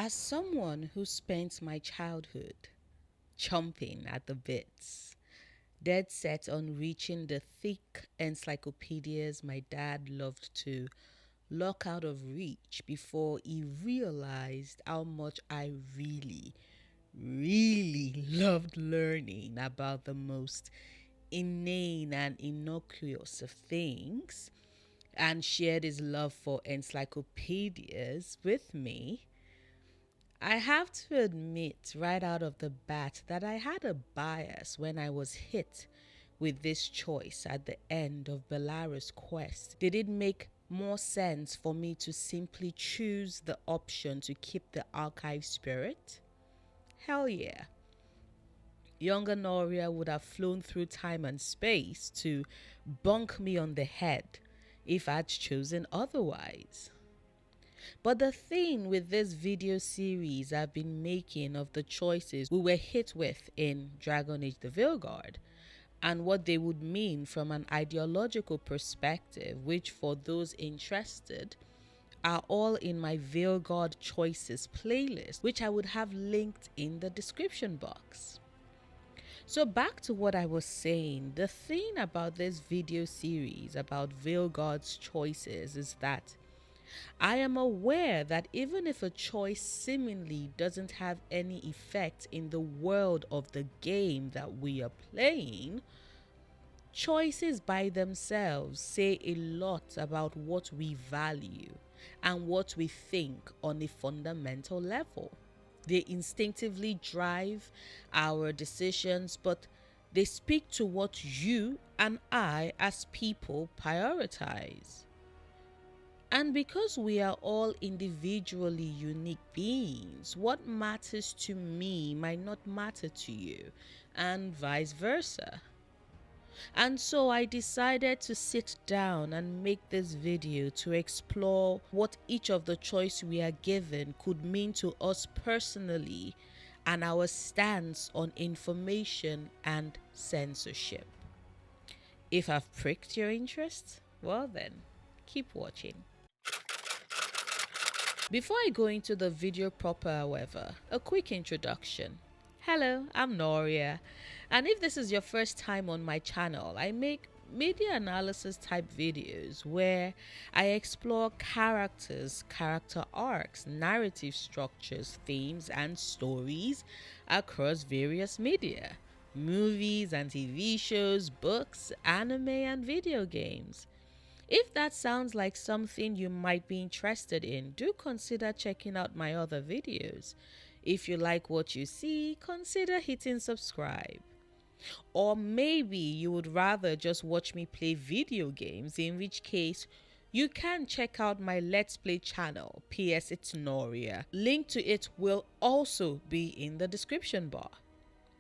As someone who spent my childhood chomping at the bits, dead set on reaching the thick encyclopedias my dad loved to lock out of reach before he realized how much I really loved learning about the most inane and innocuous of things, and shared his love for encyclopedias with me, I have to admit right out of the bat that I had a bias when I was hit with this choice at the end of Bellara's quest. Did it make more sense for me to simply choose the option to keep the archive spirit? Hell yeah. Younger Noria would have flown through time and space to bunk me on the head if I'd chosen otherwise. But the thing with this video series I've been making of the choices we were hit with in Dragon Age the Veilguard and what they would mean from an ideological perspective, which for those interested are all in my Veilguard Choices playlist, which I would have linked in the description box. So back to what I was saying, the thing about this video series about Veilguard's choices is that I am aware that even if a choice seemingly doesn't have any effect in the world of the game that we are playing, choices by themselves say a lot about what we value and what we think on a fundamental level. They instinctively drive our decisions, but they speak to what you and I as people prioritize. And because we are all individually unique beings, what matters to me might not matter to you, and vice versa. And so I decided to sit down and make this video to explore what each of the choice we are given could mean to us personally and our stance on information and censorship. If I've pricked your interest, well then, keep watching. Before I go into the video proper, however, a quick introduction. Hello, I'm Noria, and if this is your first time on my channel, I make media analysis type videos where I explore characters, character arcs, narrative structures, themes, and stories across various media, movies and TV shows, books, anime, and video games. If that sounds like something you might be interested in, do consider checking out my other videos. If you like what you see, consider hitting subscribe. Or maybe you would rather just watch me play video games, in which case you can check out my Let's Play channel, PS It's Noria. Link to it will also be in the description bar.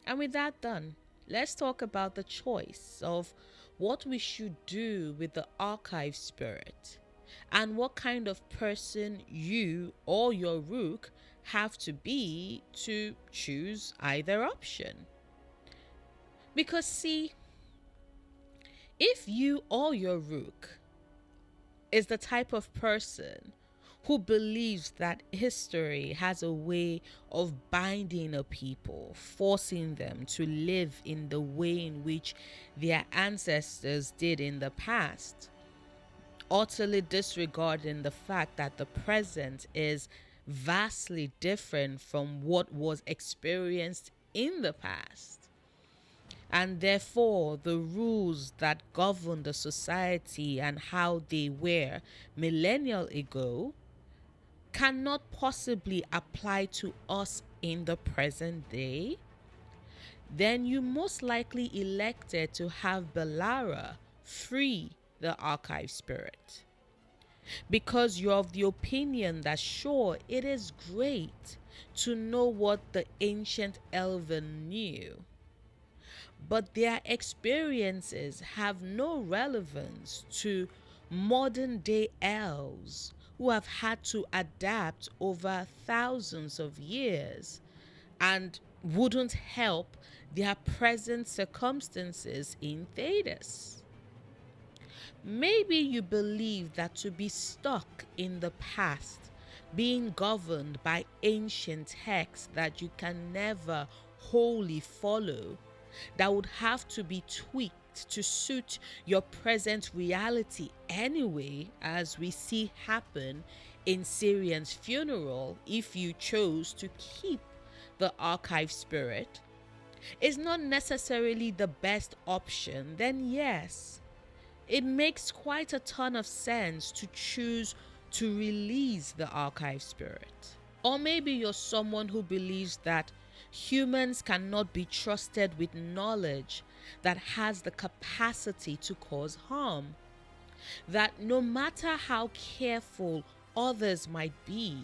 And with that done, let's talk about the choice of what we should do with the archive spirit and what kind of person you or your rook have to be to choose either option. Because see, if you or your rook is the type of person who believes that history has a way of binding a people, forcing them to live in the way in which their ancestors did in the past, utterly disregarding the fact that the present is vastly different from what was experienced in the past. And therefore, the rules that govern the society and how they were millennial ago cannot possibly apply to us in the present day, then you most likely elected to have Bellara free the archive spirit. Because you're of the opinion that sure, it is great to know what the ancient Elven knew, but their experiences have no relevance to modern day elves who have had to adapt over thousands of years and wouldn't help their present circumstances in Thedas. Maybe you believe that to be stuck in the past being governed by ancient texts that you can never wholly follow, that would have to be tweaked to suit your present reality anyway, as we see happen in Syrian's funeral if you chose to keep the archive spirit, is not necessarily the best option, then yes, it makes quite a ton of sense to choose to release the archive spirit. Or maybe you're someone who believes that humans cannot be trusted with knowledge that has the capacity to cause harm. That no matter how careful others might be,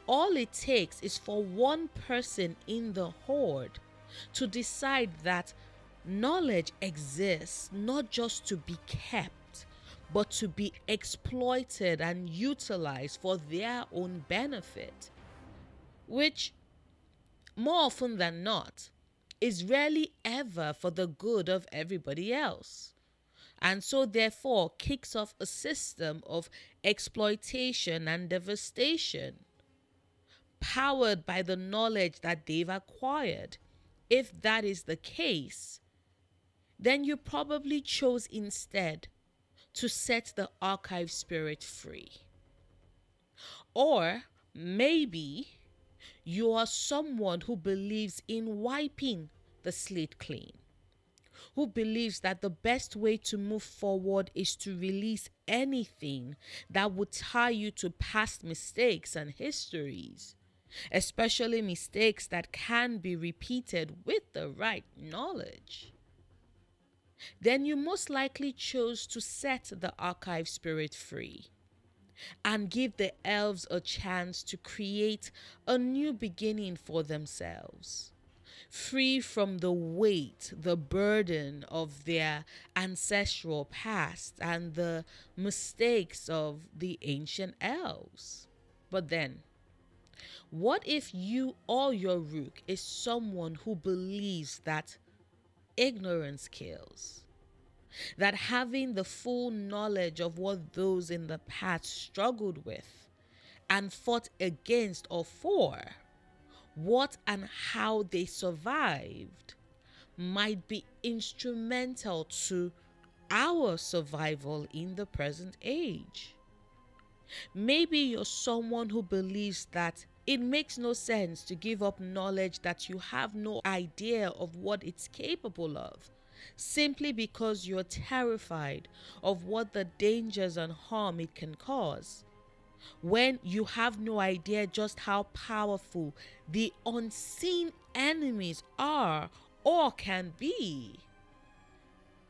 all it takes is for one person in the horde to decide that knowledge exists not just to be kept, but to be exploited and utilized for their own benefit, which, more often than not, is rarely ever for the good of everybody else. And so, therefore, kicks off a system of exploitation and devastation, powered by the knowledge that they've acquired. If that is the case, then you probably chose instead to set the archive spirit free. Or maybe you are someone who believes in wiping the slate clean, who believes that the best way to move forward is to release anything that would tie you to past mistakes and histories, especially mistakes that can be repeated with the right knowledge. Then you most likely chose to set the archive spirit free and give the elves a chance to create a new beginning for themselves, free from the weight, the burden of their ancestral past and the mistakes of the ancient elves. But then, what if you or your rook is someone who believes that ignorance kills? That having the full knowledge of what those in the past struggled with and fought against or for, what and how they survived, might be instrumental to our survival in the present age. Maybe you're someone who believes that it makes no sense to give up knowledge that you have no idea of what it's capable of, simply because you're terrified of what the dangers and harm it can cause, when you have no idea just how powerful the unseen enemies are or can be.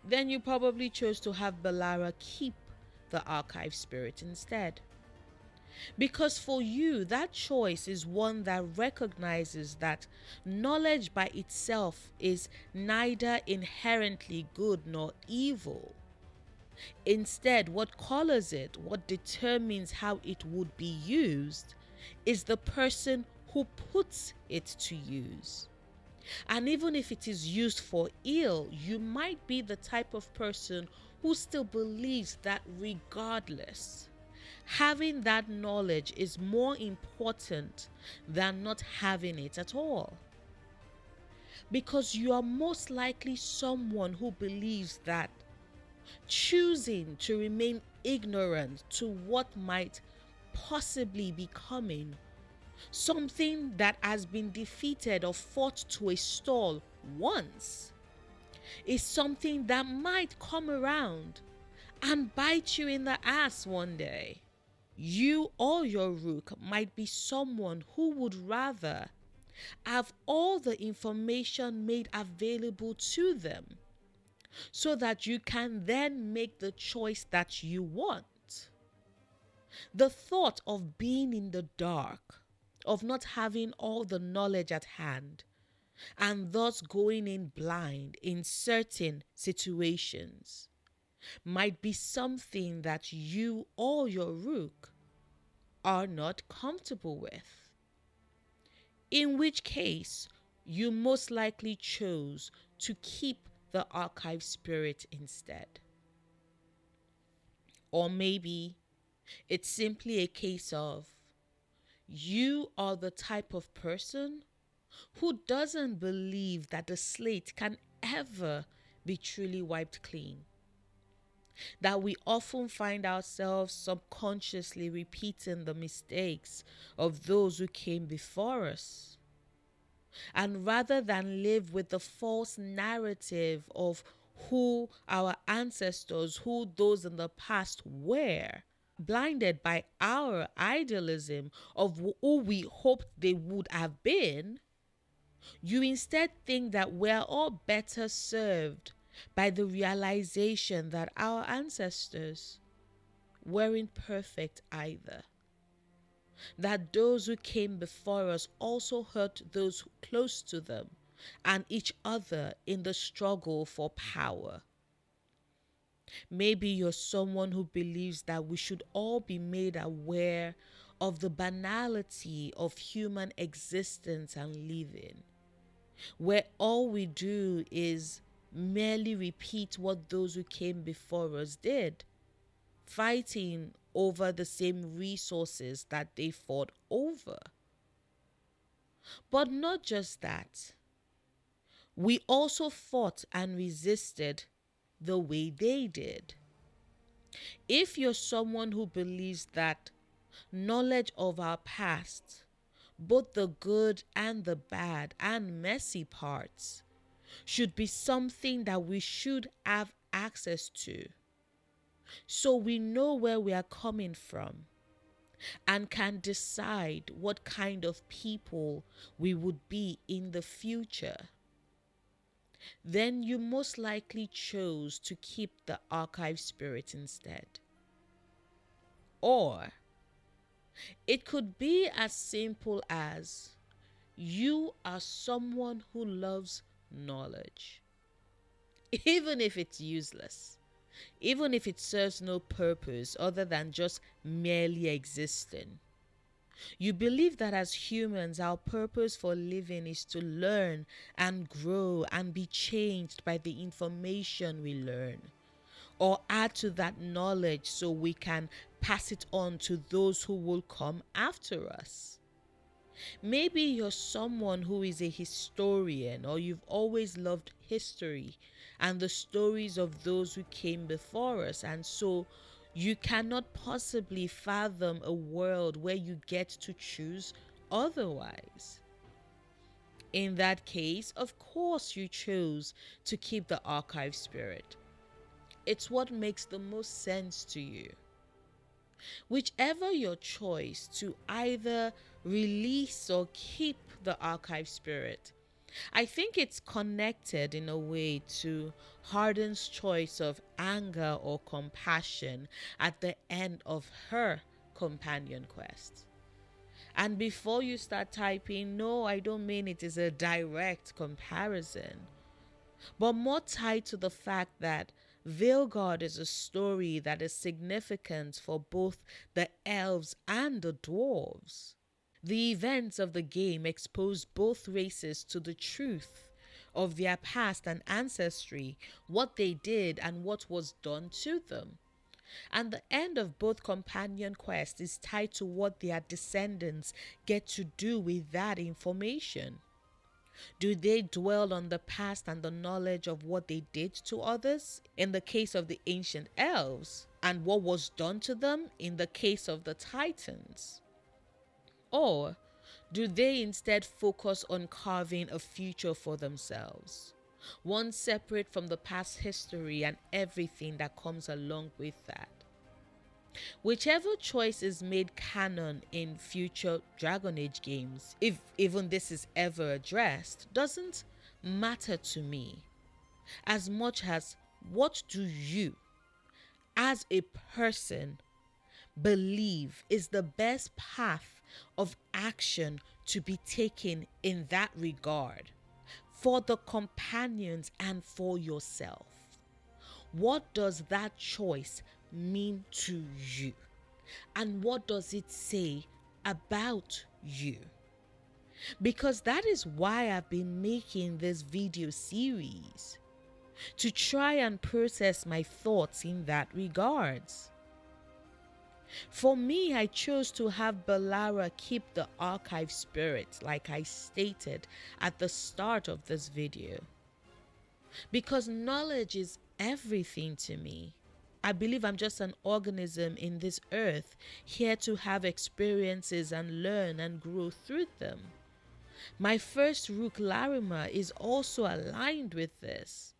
Then you probably chose to have Bellara keep the archive spirit instead. Because for you, that choice is one that recognizes that knowledge by itself is neither inherently good nor evil. Instead, what colors it, what determines how it would be used, is the person who puts it to use. And even if it is used for ill, you might be the type of person who still believes that regardless, having that knowledge is more important than not having it at all. Because you are most likely someone who believes that choosing to remain ignorant to what might possibly be coming, something that has been defeated or fought to a stall once, is something that might come around and bite you in the ass one day. You or your rook might be someone who would rather have all the information made available to them so that you can then make the choice that you want. The thought of being in the dark, of not having all the knowledge at hand, and thus going in blind in certain situations, might be something that you or your rook are not comfortable with. In which case, you most likely chose to keep the archive spirit instead. Or maybe it's simply a case of You are the type of person who doesn't believe that the slate can ever be truly wiped clean. That we often find ourselves subconsciously repeating the mistakes of those who came before us. And rather than live with the false narrative of who our ancestors, who those in the past were, blinded by our idealism of who we hoped they would have been, you instead think that we're all better served by the realization that our ancestors weren't perfect either. That those who came before us also hurt those close to them and each other in the struggle for power. Maybe you're someone who believes that we should all be made aware of the banality of human existence and living, where all we do is merely repeat what those who came before us did, fighting over the same resources that they fought over. But not just that, we also fought and resisted the way they did. If you're someone who believes that knowledge of our past, both the good and the bad and messy parts, should be something that we should have access to, so we know where we are coming from and can decide what kind of people we would be in the future, then you most likely chose to keep the archive spirit instead. Or it could be as simple as you are someone who loves knowledge, even if it's useless, even if it serves no purpose other than just merely existing. You believe that as humans, our purpose for living is to learn and grow and be changed by the information we learn, or add to that knowledge so we can pass it on to those who will come after us. Maybe you're someone who is a historian, or you've always loved history and the stories of those who came before us, and so you cannot possibly fathom a world where you get to choose otherwise. In that case, of course, you chose to keep the archive spirit. It's what makes the most sense to you. Whichever your choice, to either release or keep the archive spirit, I think it's connected in a way to Harden's choice of anger or compassion at the end of her companion quest. And before you start typing, no, I don't mean it is a direct comparison, but more tied to the fact that Veilguard is a story that is significant for both the elves and the dwarves. The events of the game expose both races to the truth of their past and ancestry, what they did and what was done to them. And the end of both companion quests is tied to what their descendants get to do with that information. Do they dwell on the past and the knowledge of what they did to others in the case of the ancient elves, and what was done to them in the case of the titans? Or do they instead focus on carving a future for themselves, one separate from the past history and everything that comes along with that? Whichever choice is made canon in future Dragon Age games, if even this is ever addressed, doesn't matter to me as much as what do you, as a person, believe is the best path of action to be taken in that regard for the companions and for yourself. What does that choice mean to you? And what does it say about you? Because that is why I've been making this video series, to try and process my thoughts in that regards. For me, I chose to have Bellara keep the archive spirit, like I stated at the start of this video. Because knowledge is everything to me. I believe I'm just an organism in this earth, here to have experiences and learn and grow through them. My first Rook Larima is also aligned with this,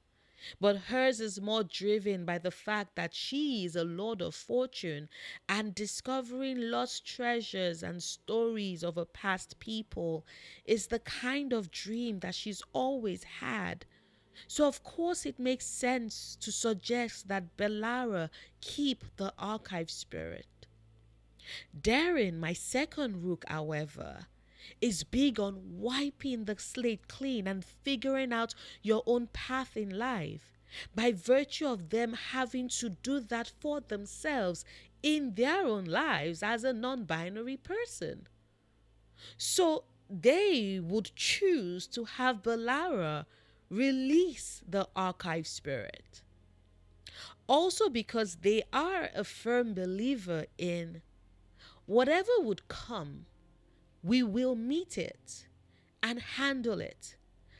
but hers is more driven by the fact that she is a Lord of Fortune and discovering lost treasures and stories of a past people is the kind of dream that she's always had. So of course it makes sense to suggest that Bellara keep the archive spirit. Darren, my second Rook, however, is big on wiping the slate clean and figuring out your own path in life by virtue of them having to do that for themselves in their own lives as a non-binary person. So they would choose to have Bellara release the archive spirit. Also because they are a firm believer in whatever would come, we will meet it and handle it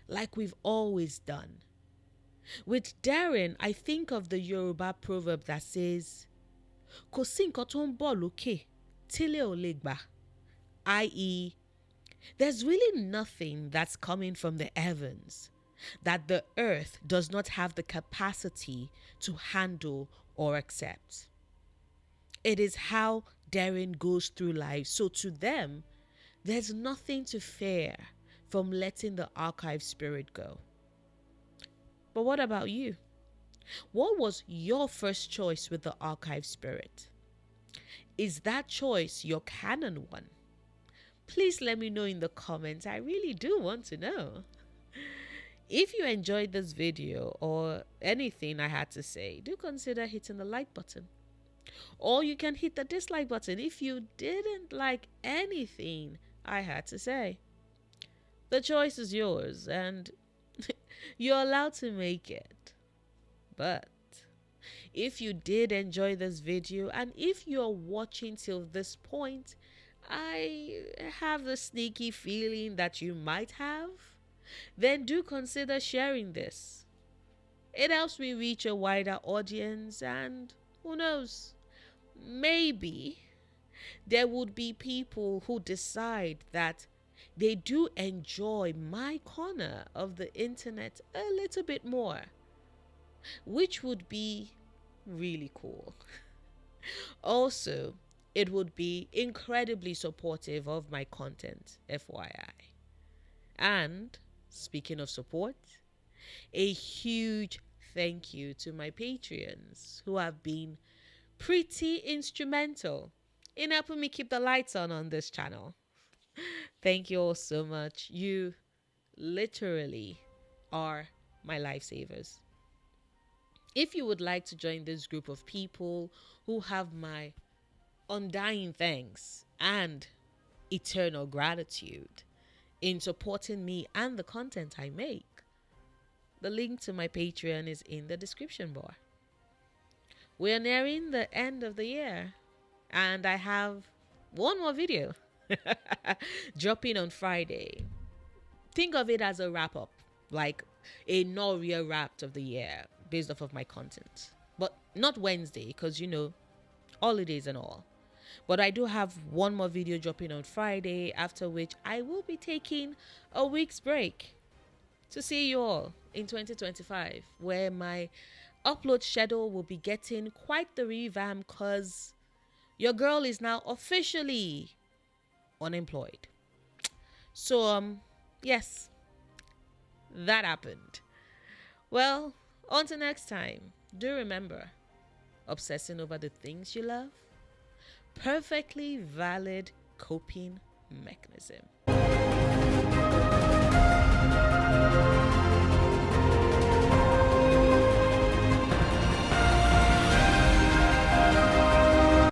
like we've always done. With Darren, I think of the Yoruba proverb that says, Kò sí nǹkan tó ń bọ̀ lókè tílé ò lè gbà, i.e., there's really nothing that's coming from the heavens that the earth does not have the capacity to handle or accept. It is how Darren goes through life. So to them, there's nothing to fear from letting the archive spirit go. But what about you? What was your first choice with the archive spirit? Is that choice your canon one? Please let me know in the comments. I really do want to know. If you enjoyed this video or anything I had to say, do consider hitting the like button. Or you can hit the dislike button if you didn't like anything I had to say. The choice is yours and you're allowed to make it. But if you did enjoy this video and if you're watching till this point, I have the sneaky feeling that you might have, then do consider sharing this. It helps me reach a wider audience and who knows, maybe there would be people who decide that they do enjoy my corner of the internet a little bit more, which would be really cool. Also, it would be incredibly supportive of my content, FYI. And speaking of support, a huge thank you to my Patreons who have been pretty instrumental in helping me keep the lights on this channel. Thank you all so much. You literally are my lifesavers. If you would like to join this group of people who have my undying thanks and eternal gratitude in supporting me and the content I make, the link to my Patreon is in the description bar. We're nearing the end of the year and I have one more video dropping on Friday. Think of it as a wrap up, like a Noria wrap of the year based off of my content. But not Wednesday because, you know, holidays and all. But I do have one more video dropping on Friday, after which I will be taking a week's break to see you all in 2025, where my upload schedule will be getting quite the revamp because your girl is now officially unemployed. So, yes, that happened. Well, until next time, do remember, obsessing over the things you love, perfectly valid coping mechanism.